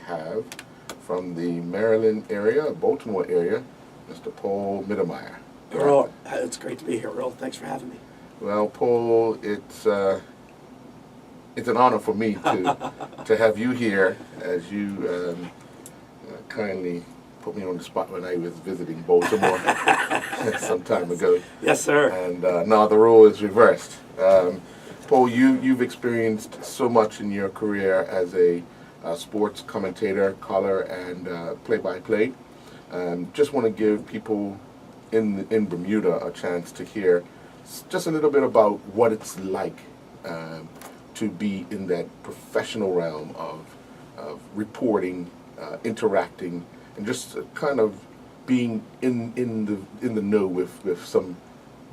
have from the Maryland area, Baltimore area, Mr. Paul Mittermeier. Earl, it's great to be here, Earl. Thanks for having me. Well, Paul, it's an honor for me to have you here, as you kindly put me on the spot when I was visiting Baltimore some time ago. Yes, sir. And now the role is reversed. Paul, you've experienced so much in your career as a sports commentator, caller, and play-by-play. Just want to give people in Bermuda a chance to hear just a little bit about what it's like to be in that professional realm of reporting, interacting, and just kind of being in the know with some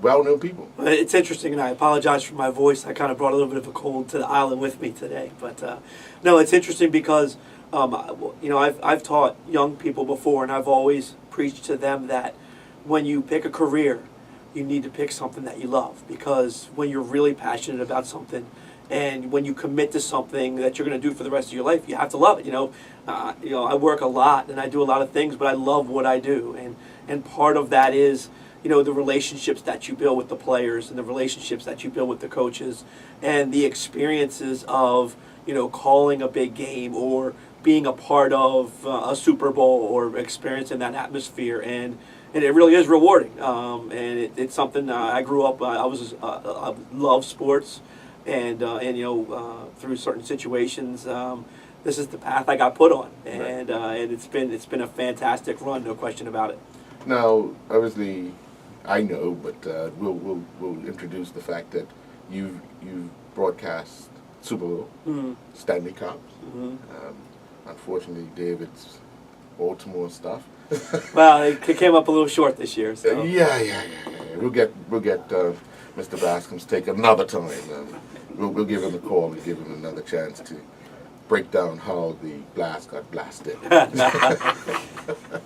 well-known people. It's interesting, and I apologize for my voice. I kind of brought a little bit of a cold to the island with me today. But no, it's interesting because I've taught young people before, and I've always preached to them that when you pick a career, you need to pick something that you love, because when you're really passionate about something, and when you commit to something that you're going to do for the rest of your life, you have to love it. I work a lot and I do a lot of things, but I love what I do, and part of that is the relationships that you build with the players and the relationships that you build with the coaches and the experiences of calling a big game or being a part of a Super Bowl or experiencing that atmosphere, and it really is rewarding. And it's something I grew up. I love sports. And through certain situations, this is the path I got put on, and it's been a fantastic run, no question about it. Now, obviously, I know, but we'll introduce the fact that you've broadcast Super Bowl, Stanley Cup. Unfortunately, David's Baltimore stuff. Well, it came up a little short this year. So Yeah. We'll get Mr. Bascom's take another time. We'll give him a call and give him another chance to break down how the blast got blasted.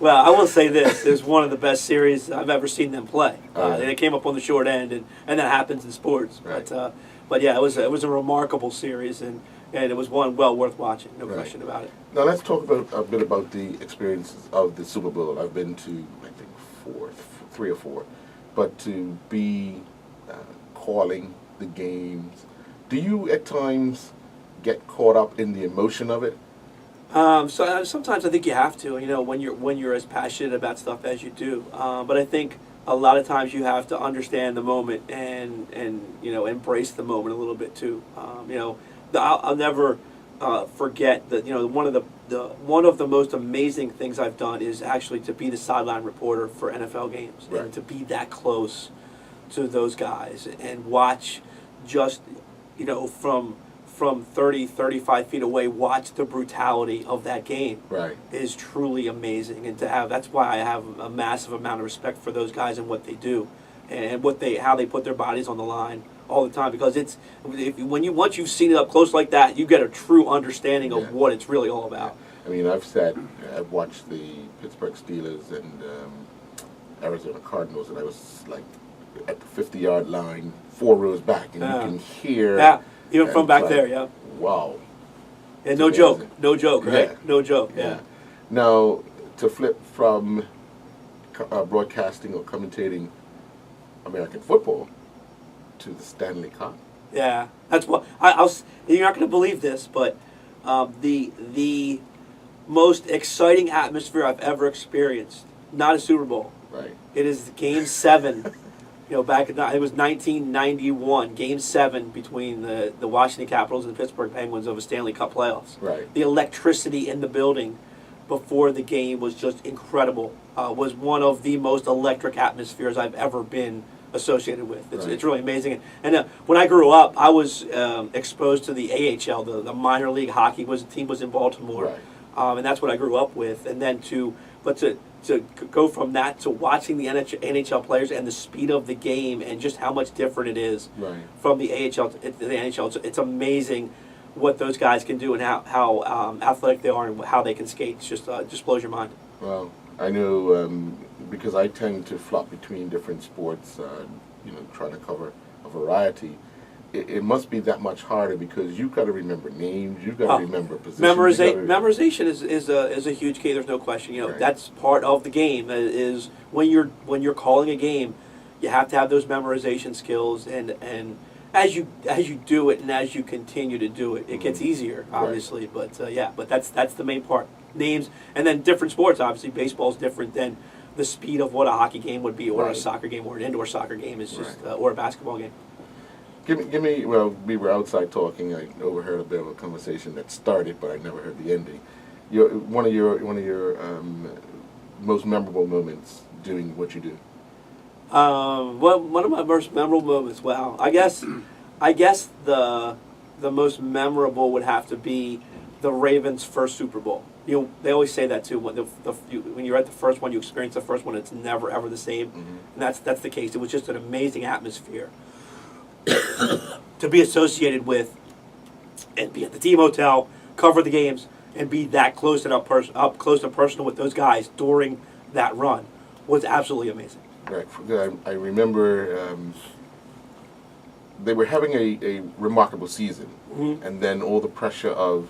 Well, I will say this: it was one of the best series I've ever seen them play. And it came up on the short end, and that happens in sports. Right. But yeah, it was a remarkable series, and it was one well worth watching, no question about it. Now let's talk a bit about the experiences of the Super Bowl. I've been to, I think, three or four, but to be calling the games, do you at times get caught up in the emotion of it? So sometimes I think you have to, when you're as passionate about stuff as you do. But I think a lot of times you have to understand the moment and embrace the moment a little bit too. I'll never forget that one of the most amazing things I've done is actually to be the sideline reporter for NFL games, and to be that close to those guys and watch just from 30, 35 feet away, watch the brutality of that game. Is truly amazing. And that's why I have a massive amount of respect for those guys and what they do, and how they put their bodies on the line all the time. Because once you've seen it up close like that, you get a true understanding of what it's really all about. I mean, I've watched the Pittsburgh Steelers and Arizona Cardinals, and I was like at the 50-yard line, 4 rows back, and you can hear. Yeah. Even from back there, yeah. Wow. And no joke, right? Yeah. No joke, yeah. Now, to flip from broadcasting or commentating American football to the Stanley Cup. Yeah, that's what you're not going to believe this, but the most exciting atmosphere I've ever experienced, not a Super Bowl. Right. It is Game 7. Back in it was 1991, Game 7 between the Washington Capitals and the Pittsburgh Penguins of a Stanley Cup playoffs. Right. The electricity in the building before the game was just incredible. Was one of the most electric atmospheres I've ever been associated with. It's really amazing. And when I grew up, I was exposed to the AHL, the minor league hockey team was in Baltimore, and that's what I grew up with. And then to go from that to watching the NHL players and the speed of the game and just how much different it is from the AHL to the NHL. It's amazing what those guys can do and how athletic they are and how they can skate. It's just blows your mind. Well, I know because I tend to flop between different sports, trying to cover a variety. it must be that much harder because you've got to remember names, you've got to remember positions. Memorization is a huge key. There's no question. You know, Right. that's part of the game. Is when you're calling a game, you have to have those memorization skills, and as you do it and as you continue to do it, it gets easier, obviously. Right. But that's the main part. Names, and then different sports. Obviously, baseball is different than the speed of what a hockey game would be, or a soccer game, or an indoor soccer game is just, or a basketball game. Give me. Well, we were outside talking. I overheard a bit of a conversation that started, but I never heard the ending. One of your most memorable moments doing what you do. Well, one of my most memorable moments. Well, I guess the most memorable would have to be the Ravens' first Super Bowl. You know, they always say that too. When you're at the first one, you experience the first one. It's never ever the same, and that's the case. It was just an amazing atmosphere to be associated with, and be at the team hotel, cover the games, and be that close and up close and personal with those guys during that run was absolutely amazing. Right. I remember they were having a remarkable season, and then all the pressure of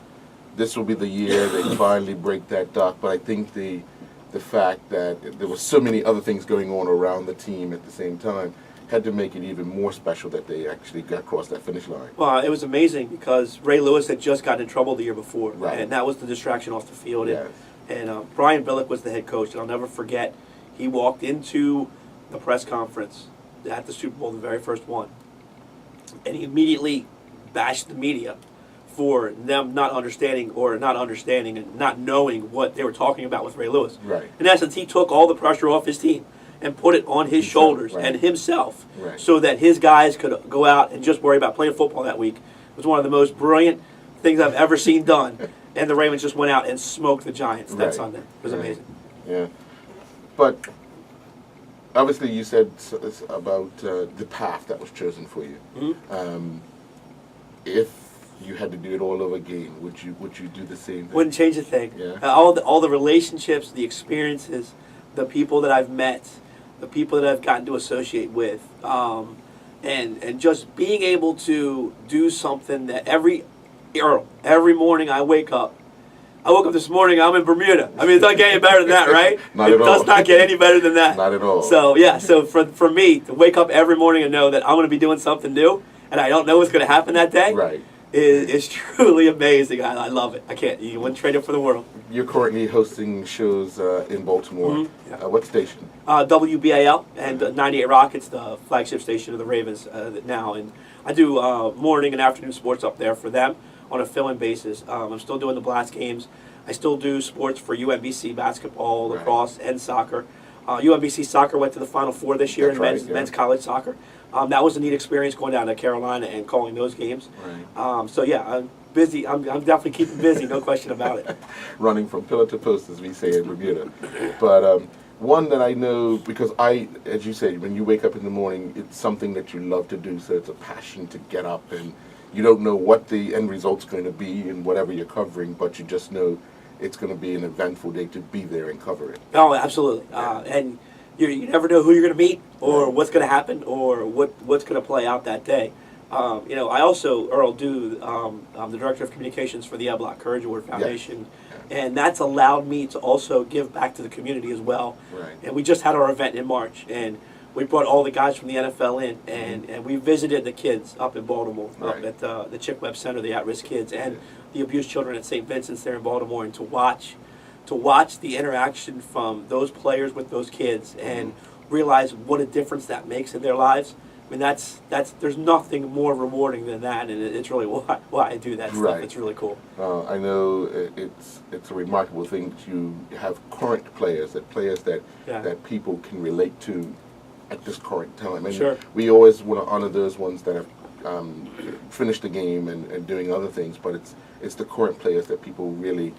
this will be the year they finally break that duck. But I think the fact that there were so many other things going on around the team at the same time had to make it even more special that they actually got across that finish line. Well, it was amazing because Ray Lewis had just gotten in trouble the year before, right. And that was the distraction off the field. Yes. And Brian Billick was the head coach, and I'll never forget, he walked into the press conference at the Super Bowl, the very first one, and he immediately bashed the media for them not understanding and not knowing what they were talking about with Ray Lewis. Right. In essence, he took all the pressure off his team and put it on his shoulders and himself, so that his guys could go out and just worry about playing football that week. It was one of the most brilliant things I've ever seen done, and the Ravens just went out and smoked the Giants that Sunday. It was amazing. Yeah, but obviously you said about the path that was chosen for you. If you had to do it all over again, would you do the same thing? Wouldn't change a thing. Yeah. All the relationships, the experiences, the people that I've met, the people that I've gotten to associate with, and just being able to do something that every morning I wake up. I woke up this morning, I'm in Bermuda. I mean, it's not getting any better than that, right? Not it at all. does not get any better than that. Not at all. So, yeah, so for me, to wake up every morning and know that I'm going to be doing something new, and I don't know what's going to happen that day, right, is truly amazing. I love it. You wouldn't trade it for the world. You're currently hosting shows in Baltimore. Yeah. What station? WBAL and 98 Rockets, the flagship station of the Ravens now. And I do morning and afternoon sports up there for them on a fill-in basis. I'm still doing the Blast games. I still do sports for UMBC basketball, lacrosse, and soccer. UMBC soccer went to the Final Four this year in men's college soccer. That was a neat experience going down to Carolina and calling those games. Right. So yeah, I'm busy. I'm definitely keeping busy, no question about it. Running from pillar to post, as we say in Bermuda. But one that I know, because as you say, when you wake up in the morning, it's something that you love to do, so it's a passion to get up, and you don't know what the end result's going to be in whatever you're covering, but you just know it's going to be an eventful day to be there and cover it. Oh, absolutely. And you never know who you're going to meet, or what's going to happen, or what's going to play out that day. I also, Earl, do I'm the Director of Communications for the Ed Block Courage Award Foundation, and that's allowed me to also give back to the community as well. Right. And we just had our event in March, and we brought all the guys from the NFL in, and we visited the kids up in Baltimore, up at the Chick Webb Center, the at-risk kids, and the abused children at St. Vincent's there in Baltimore, and to watch the interaction from those players with those kids and realize what a difference that makes in their lives. I mean, there's nothing more rewarding than that, and it's really why I do that stuff. Right. It's really cool. I know it's a remarkable thing to have current players that people can relate to at this current time. And we always want to honor those ones that have finished the game and doing other things, but it's the current players that people really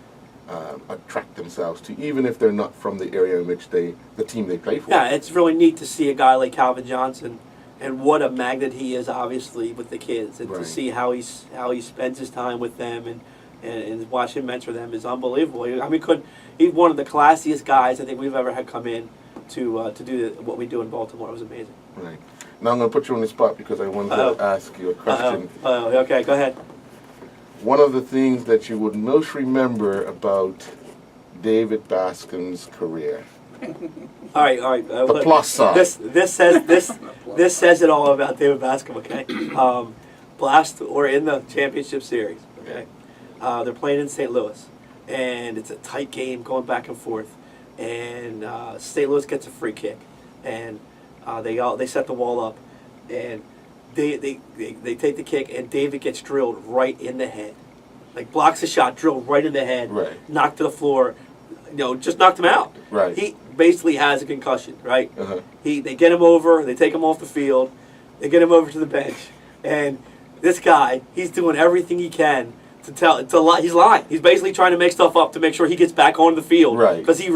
attract themselves to, even if they're not from the area in which the team they play for. Yeah, it's really neat to see a guy like Calvin Johnson, and what a magnet he is, obviously, with the kids, and to see how he spends his time with them and watch him mentor them is unbelievable. I mean, he's one of the classiest guys I think we've ever had come in to do what we do in Baltimore. It was amazing. Right. Now I'm going to put you on the spot because I wanted to ask you a question. Okay, go ahead. One of the things that you would most remember about David Bascom's career. All right. The plus side. This says it all about David Bascom. Okay, Blast or in the championship series. Okay, they're playing in St. Louis, and it's a tight game going back and forth, and St. Louis gets a free kick, and they set the wall up, and they take the kick, and David gets drilled right in the head, like blocks a shot, drilled right in the head, right, knocked to the floor. Just knocked him out. Right. He basically has a concussion, right? Uh-huh. They get him over, they take him off the field, they get him over to the bench, and this guy, he's doing everything he can to lie. He's lying. He's basically trying to make stuff up to make sure he gets back on the field, right? Because he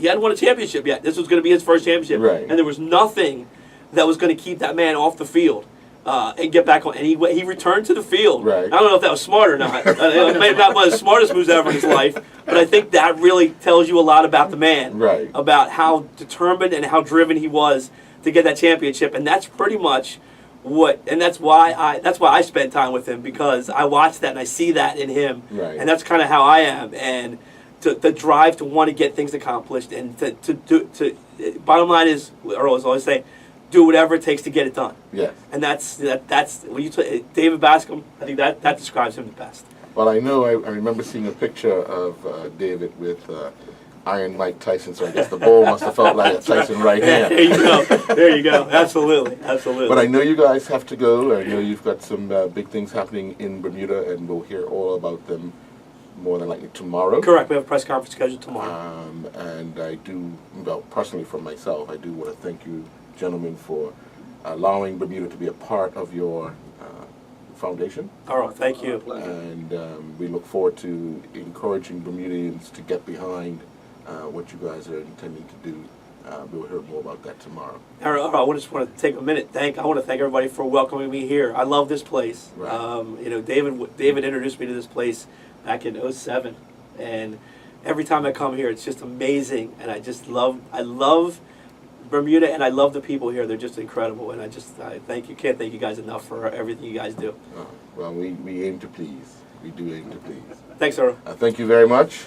hadn't won a championship yet. This was going to be his first championship, right? And there was nothing that was going to keep that man off the field. And get back on, and he returned to the field. Right. I don't know if that was smart or not. It may not be one of the smartest moves ever in his life, but I think that really tells you a lot about the man, right? About how determined and how driven he was to get that championship, and that's pretty much that's why I spent time with him, because I watch that and I see that in him, right? And that's kind of how I am, and the drive to want to get things accomplished, and to bottom line is, Earl is always saying, do whatever it takes to get it done. Yes. And that's when David Bascom, I think that describes him the best. Well, I know I remember seeing a picture of David with Iron Mike Tyson, so I guess the ball must have felt like a Tyson right hand. There you go. There you go. Absolutely. But I know you guys have to go. I know you've got some big things happening in Bermuda, and we'll hear all about them more than likely tomorrow. Correct. We have a press conference scheduled tomorrow. And I do, well, personally for myself, I do want to thank you, gentlemen, for allowing Bermuda to be a part of your foundation. All right, thank you. And we look forward to encouraging Bermudians to get behind what you guys are intending to do. We'll hear more about that tomorrow. I just want to take a minute. I want to thank everybody for welcoming me here. I love this place. Right. David introduced me to this place back in '07, and every time I come here, it's just amazing. And I love Bermuda, and I love the people here. They're just incredible, and I thank you. Can't thank you guys enough for everything you guys do. Well, we aim to please. We do aim to please. Thanks, Earl. Thank you very much.